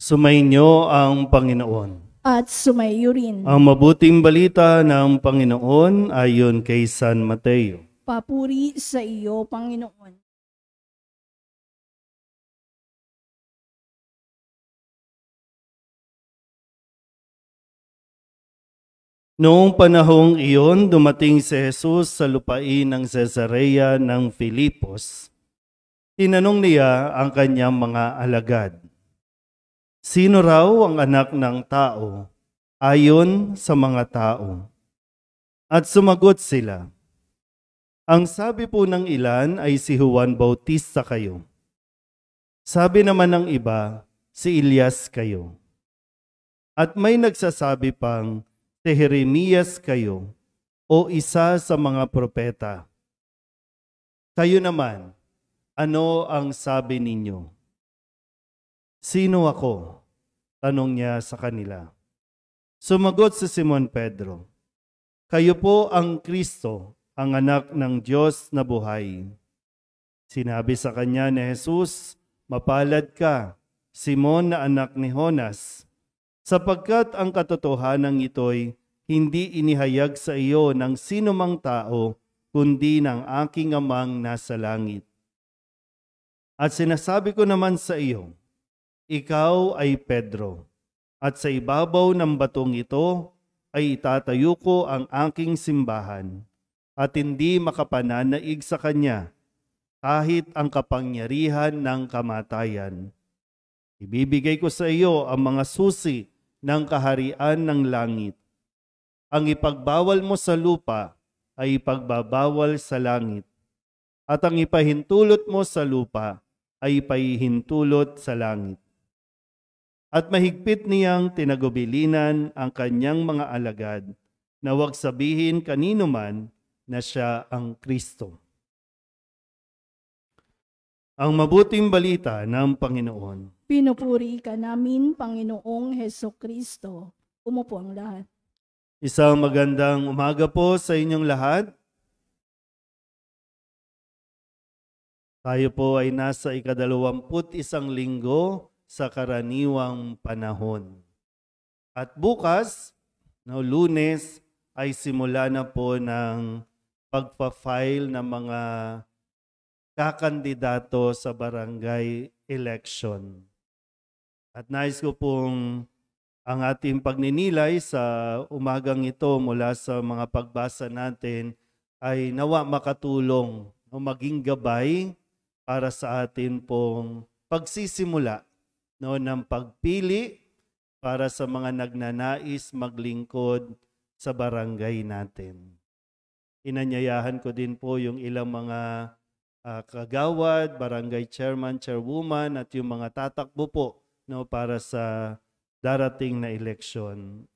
Sumainyo ang Panginoon. At sumaiyo rin. Ang mabuting balita ng Panginoon ayon kay San Mateo. Papuri sa iyo, Panginoon. Noong panahong iyon, dumating si Jesus sa lupain ng Cesarea ng Filipos. Tinanong niya ang kanyang mga alagad, sino raw ang anak ng tao ayon sa mga tao? At sumagot sila, ang sabi po ng ilan ay si Juan Bautista kayo. Sabi naman ng iba, si Elias kayo. At may nagsasabi pang, si Jeremias kayo o isa sa mga propeta. Kayo naman, ano ang sabi ninyo? Sino ako? Tanong niya sa kanila. Sumagot si Simon Pedro, kayo po ang Kristo, ang anak ng Diyos na buhay. Sinabi sa kanya ni Jesus, mapalad ka, Simon na anak ni Jonas, sapagkat ang katotohanan ito'y hindi inihayag sa iyo ng sinumang tao, kundi ng aking amang nasa langit. At sinasabi ko naman sa iyo, ikaw ay Pedro, at sa ibabaw ng batong ito ay itatayo ko ang aking simbahan, at hindi makapananaig sa kanya kahit ang kapangyarihan ng kamatayan. Ibibigay ko sa iyo ang mga susi ng kaharian ng langit. Ang ipagbawal mo sa lupa ay ipagbabawal sa langit, at ang ipahintulot mo sa lupa ay ipahintulot sa langit. At mahigpit niyang tinagubilinan ang kanyang mga alagad na huwag sabihin kanino man na siya ang Kristo. Ang mabuting balita ng Panginoon. Pinupuri ka namin, Panginoong Hesukristo. Umupo ang lahat. Isang magandang umaga po sa inyong lahat. Tayo po ay nasa ika-21 linggo sa karaniwang panahon. At bukas, Lunes, ay simula na po ng pagpa-file ng mga kakandidato sa barangay election. At nais ko pong ang ating pagninilay sa umagang ito mula sa mga pagbasa natin ay nawa makatulong o maging gabay para sa atin pong pagsisimula ng pagpili para sa mga nagnanais maglingkod sa barangay natin. Inanyayahan ko din po yung ilang mga kagawad, barangay chairman, chairwoman at yung mga tatakbo po para sa darating na eleksyon.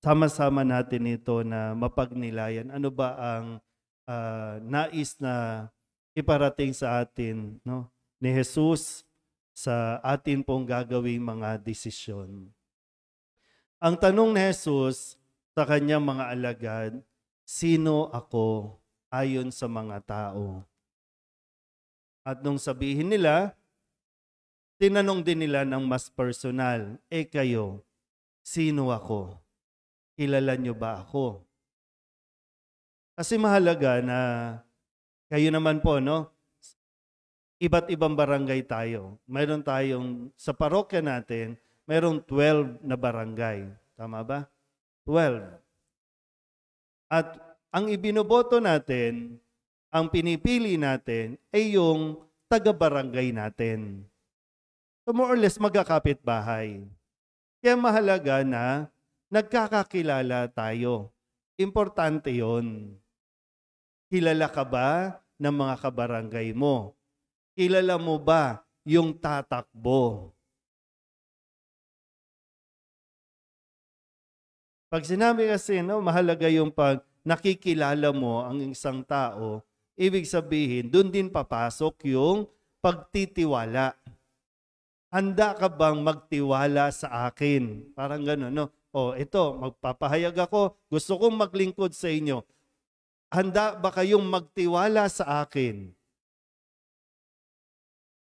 Sama-sama natin ito na mapagnilayan. Ano ba ang nais na iparating sa atin ni Jesus sa atin pong gagawing mga desisyon. Ang tanong ni Jesus sa kanyang mga alagad, sino ako ayon sa mga tao. At nung sabihin nila, tinanong din nila ng mas personal, kayo, sino ako? Kilala nyo ba ako? Kasi mahalaga na kayo naman po, no? Iba't ibang barangay tayo. Mayroon tayong, sa parokya natin, mayroong 12 na barangay. Tama ba? 12. At ang ibinoboto natin, ang pinipili natin, ay yung taga-barangay natin. So more or less, magkakapit bahay. Kaya mahalaga na nagkakakilala tayo. Importante yon. Kilala ka ba ng mga kabarangay mo? Kilala mo ba yung tatakbo? Pag sinabi kasi, no, mahalaga yung pag nakikilala mo ang isang tao, ibig sabihin, doon din papasok yung pagtitiwala. Handa ka bang magtiwala sa akin? Parang gano'n, no? Ito, magpapahayag ako, gusto kong maglingkod sa inyo. Handa ba kayong magtiwala sa akin?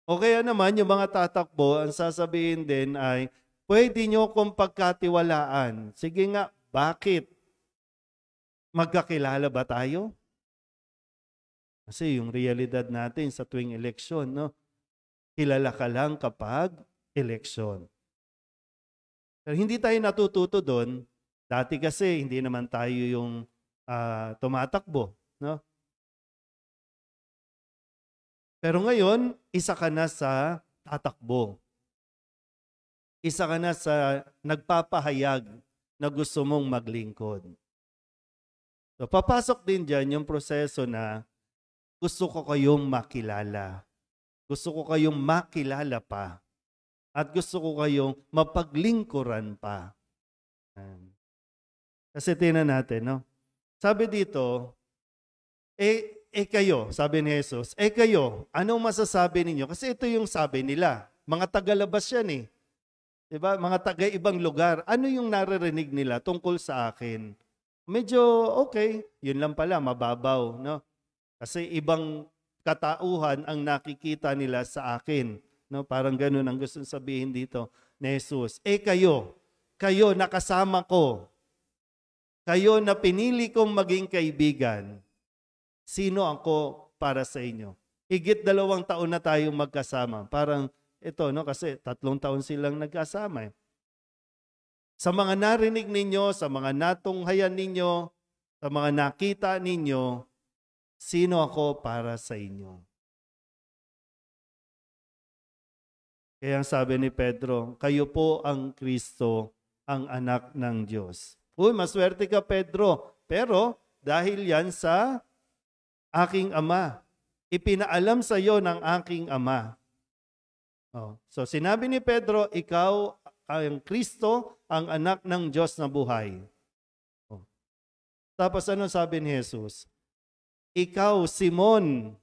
O kaya naman, yung mga tatakbo, ang sasabihin din ay, pwede nyo kong pagkatiwalaan. Sige nga, bakit? Magkakilala ba tayo? Kasi yung realidad natin sa tuwing eleksyon, no? Kilala ka lang kapag eleksyon. Pero hindi tayo natututo doon. Dati kasi hindi naman tayo yung tumatakbo, no? Pero ngayon, isa ka na sa tatakbo. Isa ka na sa nagpapahayag na gusto mong maglingkod. So, papasok din dyan yung proseso na gusto ko kayong makilala. Gusto ko kayong makilala pa. At gusto ko kayong mapaglingkuran pa. Kasi tingnan natin, no? Sabi dito, kayo, sabi ni Jesus, kayo, anong masasabi ninyo? Kasi ito yung sabi nila. Mga tagalabas yan eh. Diba? Mga taga-ibang lugar. Ano yung naririnig nila tungkol sa akin? Medyo okay. Yun lang pala, mababaw. No? Kasi ibang katauhan ang nakikita nila sa akin. No? Parang ganun ang gusto sabihin dito ni Jesus. Kayo nakasama ko. Kayo na pinili kong maging kaibigan. Sino ako para sa inyo? Higit 2 taon na tayong magkasama. Parang ito, no? Kasi 3 taon silang nagkasama. Sa mga narinig ninyo, sa mga natunghayan ninyo, sa mga nakita ninyo, sino ako para sa inyo? Kaya ang sabi ni Pedro, kayo po ang Kristo, ang anak ng Diyos. Uy, maswerte ka, Pedro. Pero dahil yan sa aking Ama. Ipinaalam sa iyo ng aking Ama. So sinabi ni Pedro, ikaw ang Kristo, ang anak ng Diyos na buhay. Tapos ano sabi ni Jesus? Ikaw, Simon,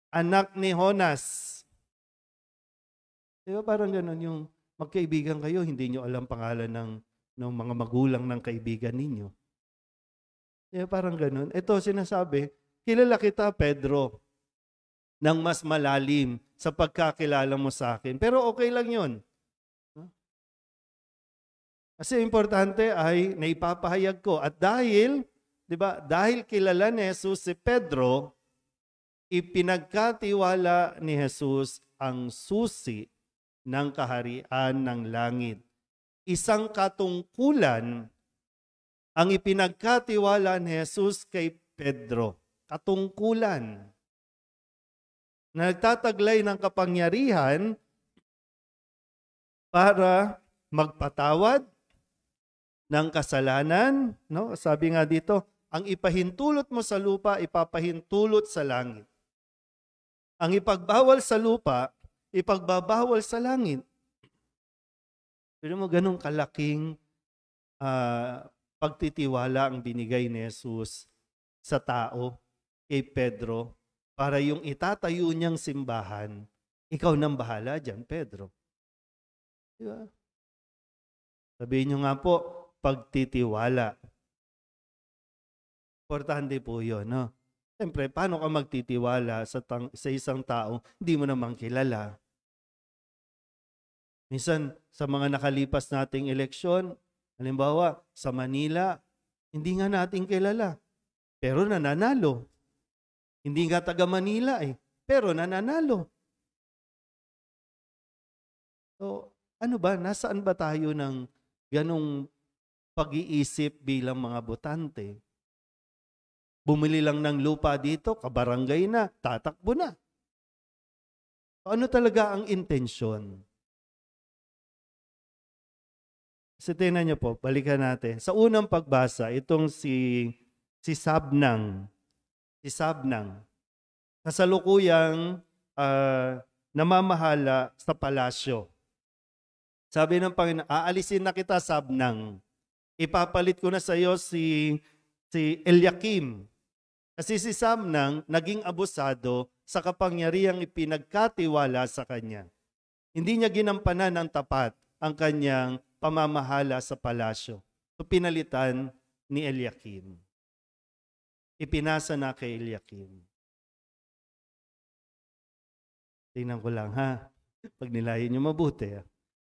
anak ni Jonas. Diba parang ganun yung magkaibigan kayo, hindi nyo alam pangalan ng mga magulang ng kaibigan ninyo. Diba parang ganun. Ito sinasabi, kilala kita, Pedro, ng mas malalim sa pagkakilala mo sa akin. Pero okay lang yun. Kasi importante ay naipapahayag ko. At dahil, di ba, dahil kilala ni Jesus si Pedro, ipinagkatiwala ni Jesus ang susi ng kaharian ng langit. Isang katungkulan ang ipinagkatiwala ni Jesus kay Pedro. Katungkulan na nagtataglay ng kapangyarihan para magpatawad ng kasalanan. No? Sabi nga dito, ang ipahintulot mo sa lupa, ipapahintulot sa langit. Ang ipagbawal sa lupa, ipagbabawal sa langit. Pero mo ganun kalaking pagtitiwala ang binigay ni Jesus sa tao, kay Pedro, para yung itatayo niyang simbahan, ikaw nang bahala dyan, Pedro. Diba? Sabihin niyo nga po, pagtitiwala. Importante po yun, no? Siyempre, paano ka magtitiwala sa isang tao hindi mo naman kilala? Minsan, sa mga nakalipas nating eleksyon, halimbawa, sa Manila, hindi nga natin kilala, pero nananalo. Hindi nga taga Manila pero nananalo. So, ano ba? Nasaan ba tayo ng ganong pag-iisip bilang mga botante? Bumili lang ng lupa dito, kabarangay na, tatakbo na. Ano talaga ang intensyon? Kasi tingnan niyo po, balikan natin. Sa unang pagbasa, itong si Sabnang, kasalukuyang namamahala sa palasyo. Sabi ng Panginoon, aalisin na kita, Sabnang. Ipapalit ko na sa iyo si Eliakim. Kasi si Sabnang naging abusado sa kapangyarihang ipinagkatiwala sa kanya. Hindi niya ginampanan ng tapat ang kanyang pamamahala sa palasyo. So pinalitan ni Eliakim. Ipinasa na kay Eliakim. Tingnan ko lang ha. Pag nilayin niyo mabuti.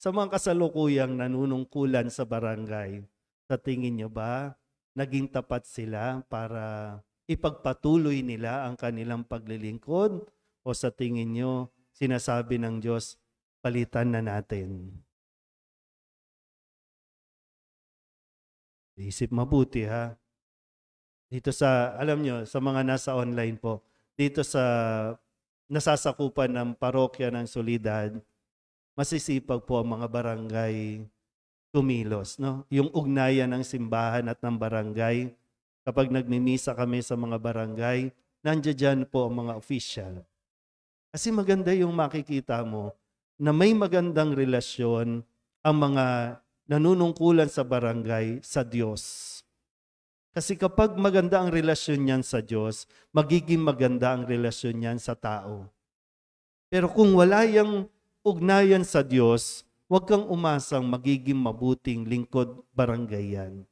Sa mga kasalukuyang nanunungkulan sa barangay, sa tingin niyo ba naging tapat sila para ipagpatuloy nila ang kanilang paglilingkod? O sa tingin niyo sinasabi ng Diyos, palitan na natin? Isip mabuti ha. Dito sa, alam nyo, sa mga nasa online po, dito sa nasasakupan ng parokya ng Solidad, masisipag po ang mga barangay kumilos. No? Yung ugnayan ng simbahan at ng barangay, kapag nagmimisa kami sa mga barangay, nandiyan po ang mga official. Kasi maganda yung makikita mo na may magandang relasyon ang mga nanunungkulan sa barangay sa Diyos. Kasi kapag maganda ang relasyon niyan sa Diyos, magiging maganda ang relasyon niyan sa tao. Pero kung wala yung ugnayan sa Diyos, huwag kang umasang magiging mabuting lingkod barangay yan.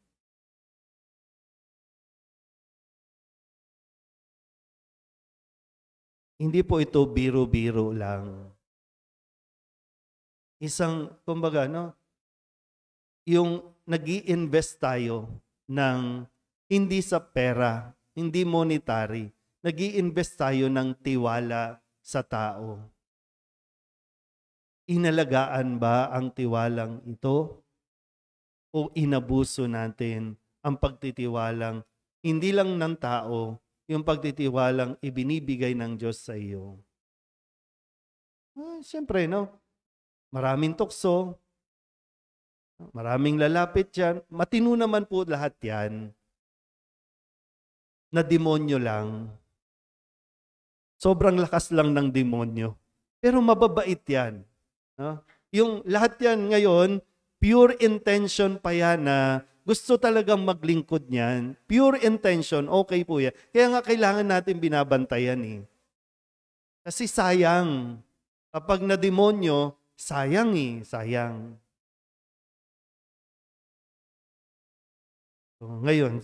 Hindi po ito biro-biro lang. Kumbaga, yung nag-i-invest tayo ng hindi sa pera, hindi monetary. Nag-i-invest tayo ng tiwala sa tao. Inalagaan ba ang tiwalang ito? O inabuso natin ang pagtitiwalang hindi lang ng tao, yung pagtitiwalang ibinibigay ng Diyos sa iyo? Siyempre, maraming tukso, maraming lalapit yan. Matino naman po lahat yan. Na demonyo lang. Sobrang lakas lang ng demonyo. Pero mababait yan. Yung lahat yan ngayon, pure intention pa yan na gusto talagang maglingkod niyan. Pure intention, okay po yan. Kaya nga kailangan natin binabantayan Kasi sayang. Kapag na demonyo, sayang sayang. So, ngayon,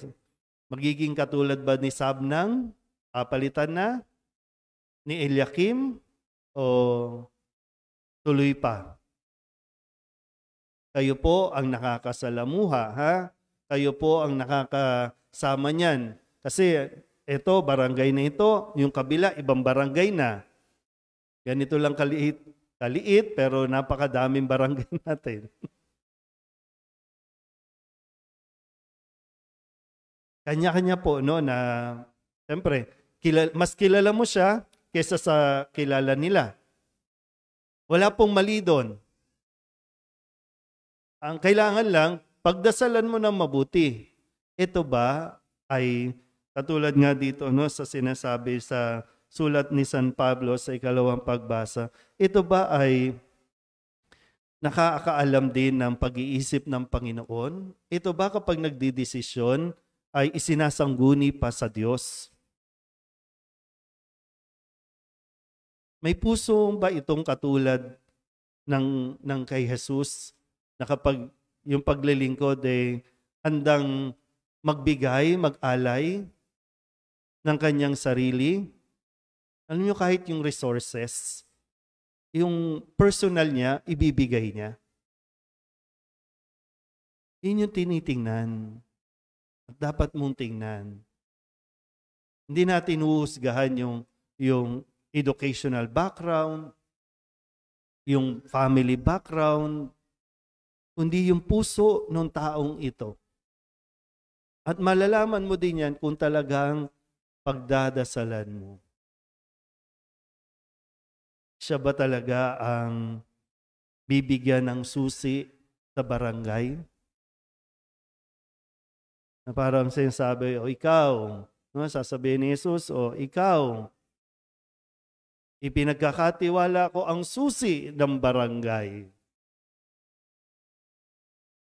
magiging katulad ba ni Sabnang? Papalitan na? Ni Eliakim? O tuloy pa? Kayo po ang nakakasalamuha, ha? Kayo po ang nakakasama niyan. Kasi ito, barangay na ito, yung kabila, ibang barangay na. Ganito lang kaliit, pero napakadaming barangay natin. Kanya-kanya po, na siyempre, mas kilala mo siya kaysa sa kilala nila. Wala pong mali doon. Ang kailangan lang, pagdasalan mo ng mabuti. Ito ba ay, katulad nga dito sa sinasabi sa sulat ni San Pablo sa ikalawang pagbasa, ito ba ay nakakaalam din ng pag-iisip ng Panginoon? Ito ba kapag nagdidesisyon, ay isinasangguni pa sa Diyos? May puso ba itong katulad ng kay Jesus na kapag yung paglilingkod handang magbigay, mag-alay? ng kanyang sarili. Alam niyo, kahit yung resources, yung personal niya, ibibigay niya. Yun yung tinitingnan. At dapat mong tingnan. Hindi natin huhusgahan yung educational background, yung family background, kundi yung puso ng taong ito. At malalaman mo din yan kung talagang pagdadasalan mo. Siya ba talaga ang bibigyan ng susi sa barangay? Na parang sinasabi, o ikaw, no, sasabihin ni Jesus, o ikaw, ipinagkakatiwala ko ang susi ng barangay.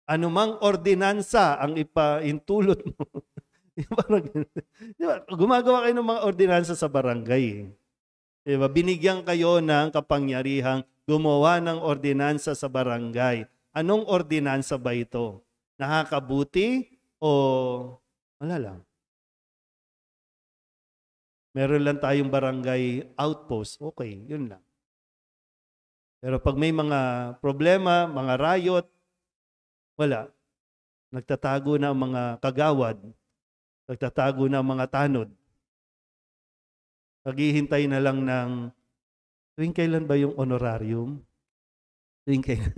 Anumang ordinansa ang ipaintulot mo. Diba? Gumagawa kayo ng mga ordinansa sa barangay. Diba? Binigyan kayo ng kapangyarihang gumawa ng ordinansa sa barangay. Anong ordinansa ba ito? Nakakabuti o wala lang? Meron lang tayong barangay outpost. Okay, yun lang. Pero pag may mga problema, mga riot, wala. Nagtatago na ang mga kagawad. Nagtatago na ang mga tanod. Naghihintay na lang ng tuwing kailan ba yung honorarium? Tuwing kailan?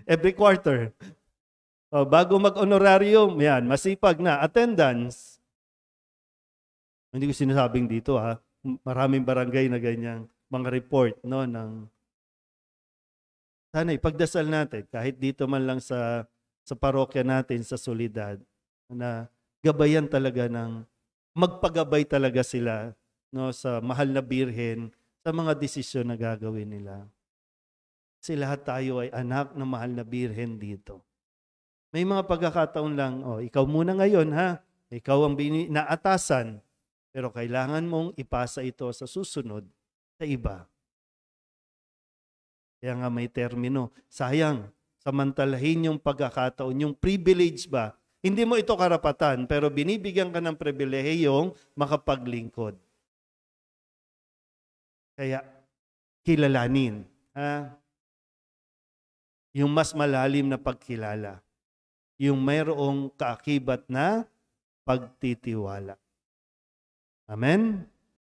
Every quarter. O, bago mag-honorarium, yan, masipag na. Attendance. Hindi ko sinasabing dito ha. Maraming barangay na ganyang mga report, no, ng sana ipagdasal natin kahit dito man lang sa parokya natin sa Soledad na gabayan talaga ng magpagabay talaga sila, no, sa mahal na birhen sa mga desisyon na gagawin nila. Kasi lahat tayo ay anak ng mahal na birhen dito. May mga pagkakataon lang, ikaw muna ngayon ha, ikaw ang naatasan, pero kailangan mong ipasa ito sa susunod sa iba. Kaya nga may termino, sayang, samantalahin yung pagkakataon, yung privilege ba? Hindi mo ito karapatan, pero binibigyan ka ng pribilehiyong makapaglingkod. Kaya, kilalanin. Yung mas malalim na pagkilala. Yung mayroong kaakibat na pagtitiwala. Amen?